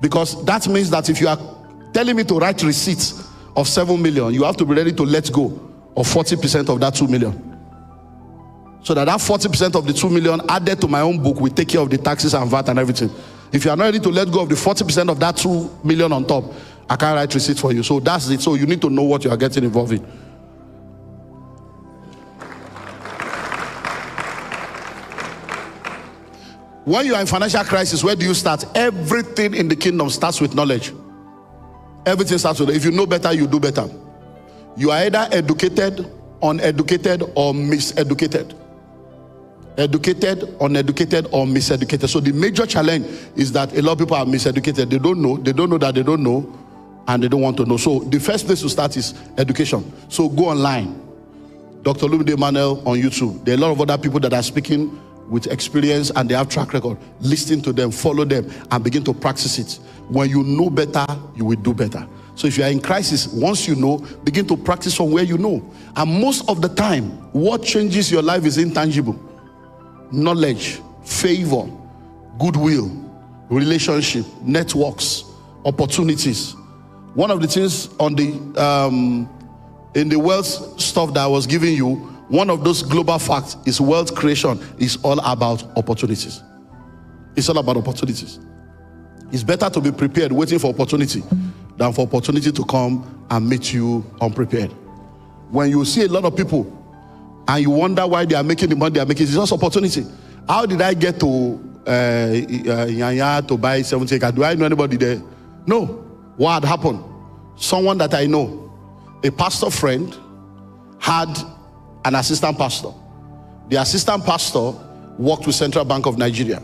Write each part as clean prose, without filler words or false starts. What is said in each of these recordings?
Because that means that if you are telling me to write receipts of 7 million, you have to be ready to let go of 40% of that 2 million. So that 40% of the 2 million added to my own book will take care of the taxes and VAT and everything. If you are not ready to let go of the 40% of that 2 million on top, I can't write receipts for you. So that's it. So you need to know what you are getting involved in. When you are in financial crisis, where do you start? Everything in the kingdom starts with knowledge. Everything starts with, if you know better, you do better. You are either educated, uneducated, or miseducated. Educated, uneducated, or miseducated. So the major challenge is that a lot of people are miseducated. They don't know that they don't know, and they don't want to know. So the first place to start is education. So go online. Dr. Olumide Emmanuel on YouTube. There are a lot of other people that are speaking with experience and they have track record. Listen to them, follow them, and begin to practice it. When you know better, you will do better. So if you are in crisis, once you know, begin to practice from where you know. And most of the time, what changes your life is intangible. Knowledge, favor, goodwill, relationship, networks, opportunities. One of the things on the in the wealth stuff that I was giving you, one of those global facts is wealth creation is all about opportunities. It's all about opportunities. It's better to be prepared waiting for opportunity than for opportunity to come and meet you unprepared. When you see a lot of people and you wonder why they are making the money they are making, it's just opportunity. How did I get to Yanya to buy 70 acres? Do I know anybody there? No. What had happened? Someone that I know, a pastor friend, had an assistant pastor. The assistant pastor worked with Central Bank of Nigeria.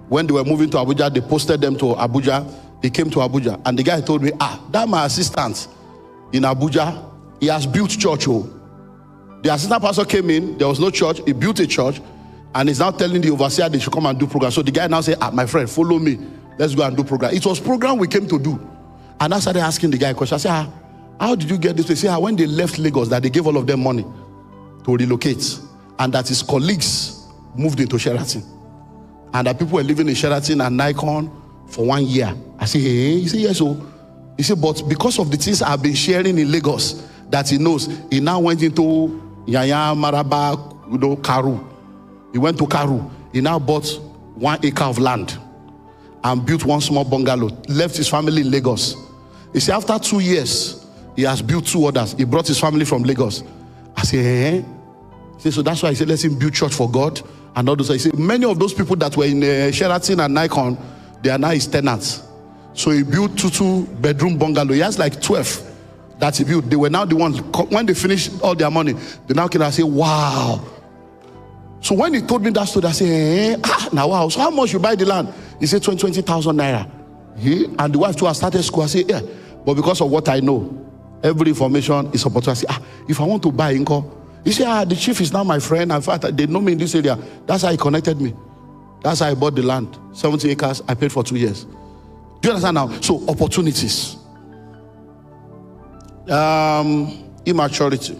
When they were moving to Abuja, they posted them to Abuja. He came to Abuja, and the guy told me, that my assistant in Abuja, he has built church. Oh. The assistant pastor came in, there was no church, he built a church, and he's now telling the overseer they should come and do program. So the guy now said, my friend, follow me, let's go and do program. It was program we came to do. And I started asking the guy a question. I said, how did you get this? They say, when they left Lagos, that they gave all of them money to relocate, and that his colleagues moved into Sheraton, and that people were living in Sheraton and Nikon for 1 year. I say, hey, he said, yes. So he said, but because of the things I've been sharing in Lagos that he knows, he now went into Yaya, Maraba, Karu. He went to Karu. He now bought 1 acre of land and built 1 small bungalow, left his family in Lagos. He said, after 2 years, he has built 2 others. He brought his family from Lagos. I said, hey. He said, so that's why he said, let him build church for God. And all those. He said, many of those people that were in Sheraton and Nikon, they are now his tenants. So he built 2-bedroom bungalow. He has like 12 that he built. They were now the ones, when they finished all their money, they now came and say, wow. So when he told me that story, I said, now wow. So how much you buy the land? He said, 20,000 naira. And the wife too has started school. I said, yeah. But because of what I know, every information is opportunity. I say, if I want to buy income, he said, the chief is now my friend. In fact, they know me in this area. That's how he connected me. That's how I bought the land. 70 acres, I paid for 2 years. Do you understand now? So, opportunities. Immaturity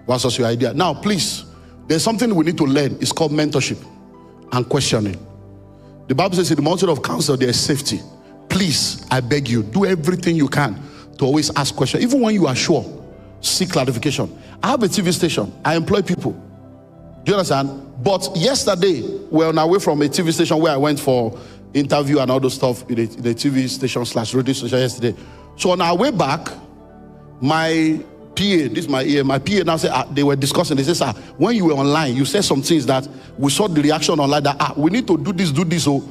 versus your idea. Now, please, there's something we need to learn. It's called mentorship and questioning. The Bible says in the mountain of counsel, there is safety. Please, I beg you, do everything you can to always ask questions. Even when you are sure, seek clarification. I have a TV station. I employ people. Do you understand? But yesterday, we were on our way from a TV station where I went for interview and all those stuff in a TV station / radio station yesterday. So on our way back, my PA, this is my ear, my PA now said, they were discussing. They said, sir, when you were online, you said some things that we saw the reaction online that, we need to do this. So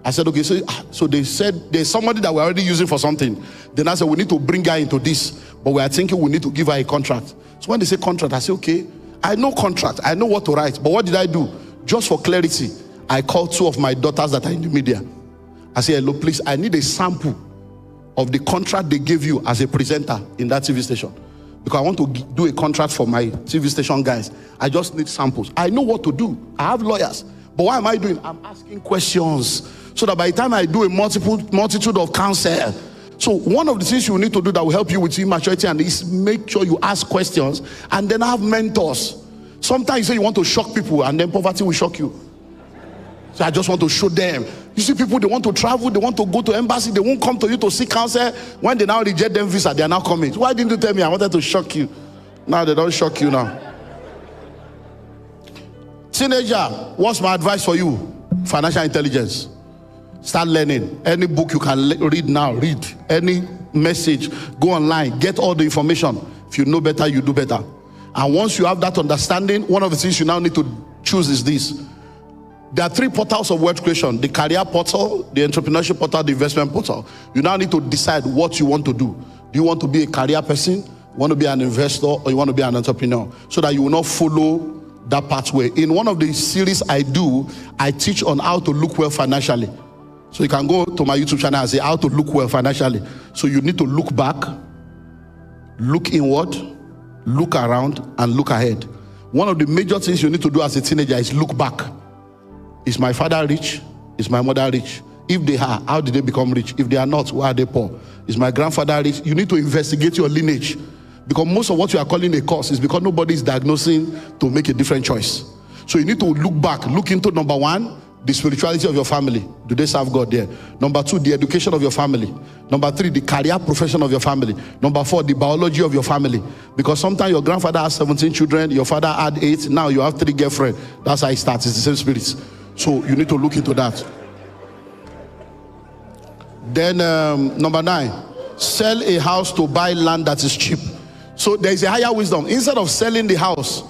I said, okay. So they said, there's somebody that we're already using for something. Then I said, we need to bring her into this. But we are thinking we need to give her a contract. So when they say contract, I say, okay, I know contract. I know what to write. But what did I do? Just for clarity, I called 2 of my daughters that are in the media. I said, hello, please, I need a sample of the contract they gave you as a presenter in that TV station. Because I want to do a contract for my TV station guys. I just need samples. I know what to do. I have lawyers. But what am I doing? I'm asking questions. So that by the time I do a multitude of counsel. So one of the things you need to do that will help you with immaturity and is make sure you ask questions and then have mentors. Sometimes you say you want to shock people and then poverty will shock you. So I just want to show them. You see people, they want to travel, they want to go to embassy, they won't come to you to seek counsel. When they now reject them visa, they are now coming. Why didn't you tell me? I wanted to shock you. Now they don't shock you now. Teenager, what's my advice for you? Financial intelligence. Start learning. Any book you can read now, read. Any message, go online, get all the information. If you know better, you do better. And once you have that understanding, one of the things you now need to choose is this. There are 3 portals of wealth creation: the career portal, the entrepreneurship portal, the investment portal. You now need to decide what you want to do. Do you want to be a career person? You want to be an investor, or you want to be an entrepreneur? So that you will not follow that pathway. In one of the series I do, I teach on how to look well financially. So you can go to my YouTube channel and say how to look well financially. So you need to look back, look inward, look around, and look ahead. One of the major things you need to do as a teenager is look back. Is my father rich? Is my mother rich? If they are, how did they become rich? If they are not, why are they poor? Is my grandfather rich? You need to investigate your lineage. Because most of what you are calling a curse is because nobody is diagnosing to make a different choice. So you need to look back, look into number 1, the spirituality of your family. Do they serve God there? Number 2, the education of your family. Number 3, the career profession of your family. Number 4, the biology of your family. Because sometimes your grandfather has 17 children, your father had 8, now you have 3 girlfriends. That's how it starts. It's the same spirit. So you need to look into that. Then number 9, sell a house to buy land that is cheap. So there is a higher wisdom. Instead of selling the house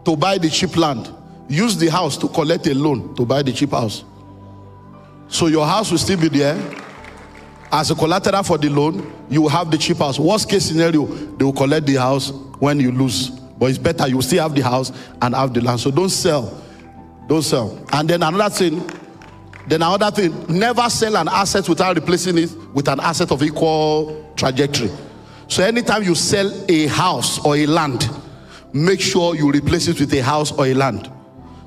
to buy the cheap land, use the house to collect a loan to buy the cheap house. So your house will still be there. As a collateral for the loan, you will have the cheap house. Worst case scenario, they will collect the house when you lose. But it's better you will still have the house and have the land. So don't sell. Don't sell. And then another thing, never sell an asset without replacing it with an asset of equal trajectory. So anytime you sell a house or a land, make sure you replace it with a house or a land.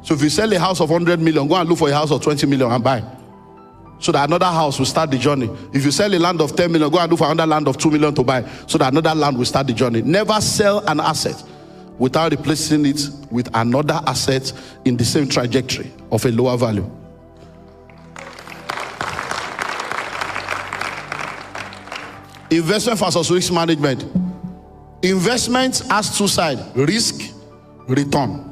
So if you sell a house of 100 million, go and look for a house of 20 million and buy. So that another house will start the journey. If you sell a land of 10 million, go and look for another land of 2 million to buy. So that another land will start the journey. Never sell an asset without replacing it with another asset in the same trajectory of a lower value. Investment versus risk management. Investment has 2 sides: risk, return.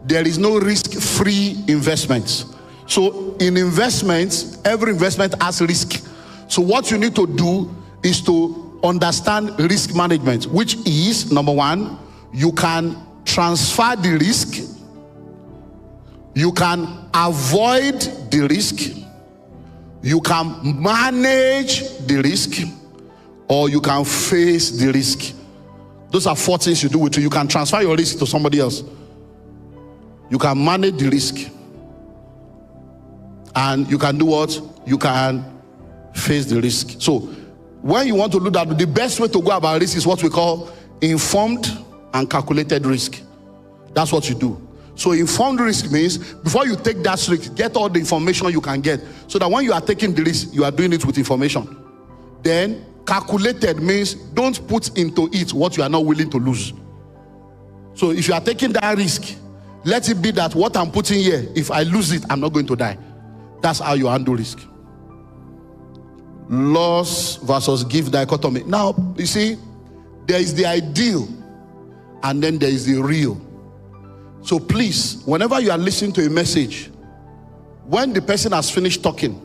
There is no risk-free investments. So in investments, every investment has risk. So what you need to do is to understand risk management, which is, number 1, you can transfer the risk, you can avoid the risk, you can manage the risk, or you can face the risk. Those are 4 things you do with you. You can transfer your risk to somebody else. You can manage the risk. And you can do what? You can face the risk. So when you want to look at the best way to go about risk is what we call informed and calculated risk. That's what you do. So informed risk means before you take that risk, get all the information you can get, so that when you are taking the risk, you are doing it with information. Then calculated means don't put into it what you are not willing to lose. So if you are taking that risk, let it be that what I'm putting here, if I lose it, I'm not going to die. That's how you handle risk. Loss versus give dichotomy. Now, you see, there is the ideal and then there is the real. So please, whenever you are listening to a message, when the person has finished talking,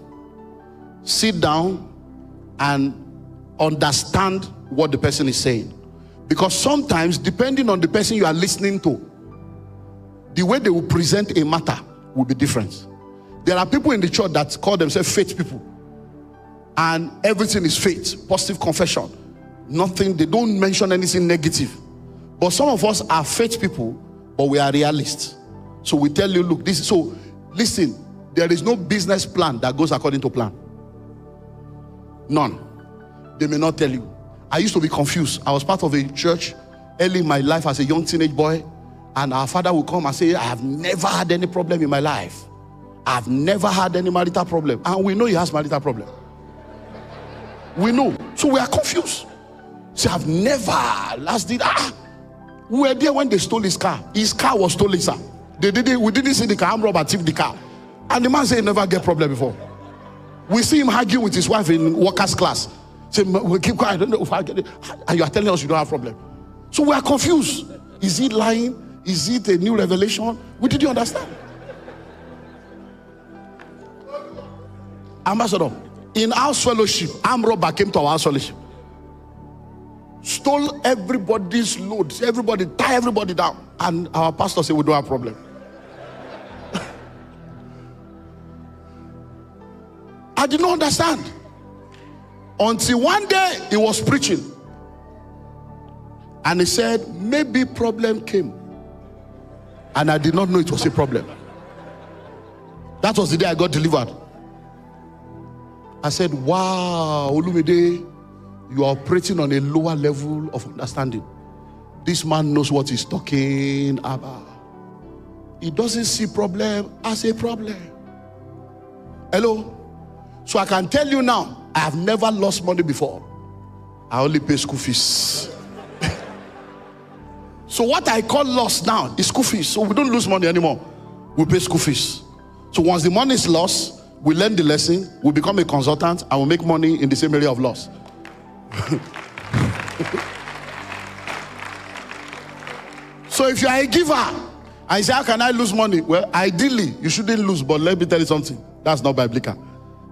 sit down and understand what the person is saying. Because sometimes, depending on the person you are listening to, the way they will present a matter will be different. There are people in the church that call themselves faith people, and everything is faith, positive confession, nothing, they don't mention anything negative. But some of us are faith people, but we are realists. So we tell you, look, this. So listen, there is no business plan that goes according to plan. None. They may not tell you. I used to be confused. I was part of a church early in my life as a young teenage boy, and our father would come and say, I have never had any problem in my life. I've never had any marital problem. And we know he has marital problem. We know. So we are confused. See, I've never, we were there when they stole his car. His car was stolen, sir. We didn't see the car, armed robber thieved the car. And the man said he never get problem before. We see him arguing with his wife in workers' class. Say, we keep quiet. I don't know if I get it. And you are telling us you don't have problem. So we are confused. Is he lying? Is it a new revelation? We didn't understand. Ambassador, in our fellowship, armed robber came to our fellowship, stole everybody's loads, everybody, tie everybody down, and our pastor said we don't have problem. I did not understand until one day he was preaching and he said maybe problem came, and I did not know it was a problem. That was the day I got delivered. I said, wow, Olumide, you are operating on a lower level of understanding. This man knows what he's talking about. He doesn't see problem as a problem. Hello? So I can tell you now, I have never lost money before. I only pay school fees. So what I call loss now is school fees. So we don't lose money anymore. We pay school fees. So once the money is lost, we learn the lesson, we become a consultant, and we make money in the same area of loss. So if you are a giver and you say, how can I lose money? Well, ideally, you shouldn't lose, but let me tell you something. That's not biblical.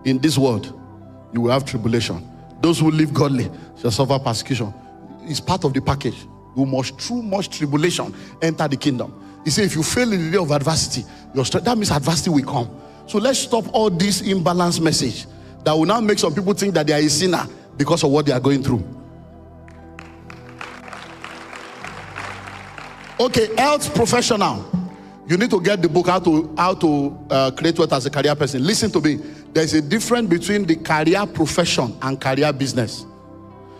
In this world, you will have tribulation. Those who live godly shall suffer persecution. It's part of the package. You must, through much tribulation, enter the kingdom. He said, if you fail in the day of adversity, that means adversity will come. So let's stop all this imbalanced message that will now make some people think that they are a sinner because of what they are going through. Okay, health professional. You need to get the book how to create wealth as a career person. Listen to me. There's a difference between the career profession and career business.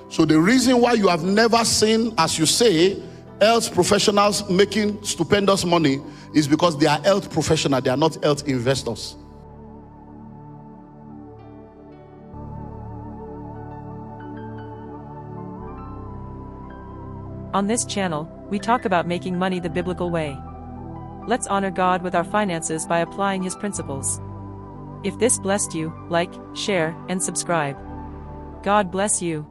So the reason why you have never seen, as you say, health professionals making stupendous money is because they are health professionals, they are not health investors. On this channel, we talk about making money the biblical way. Let's honor God with our finances by applying His principles. If this blessed you, like, share, and subscribe. God bless you.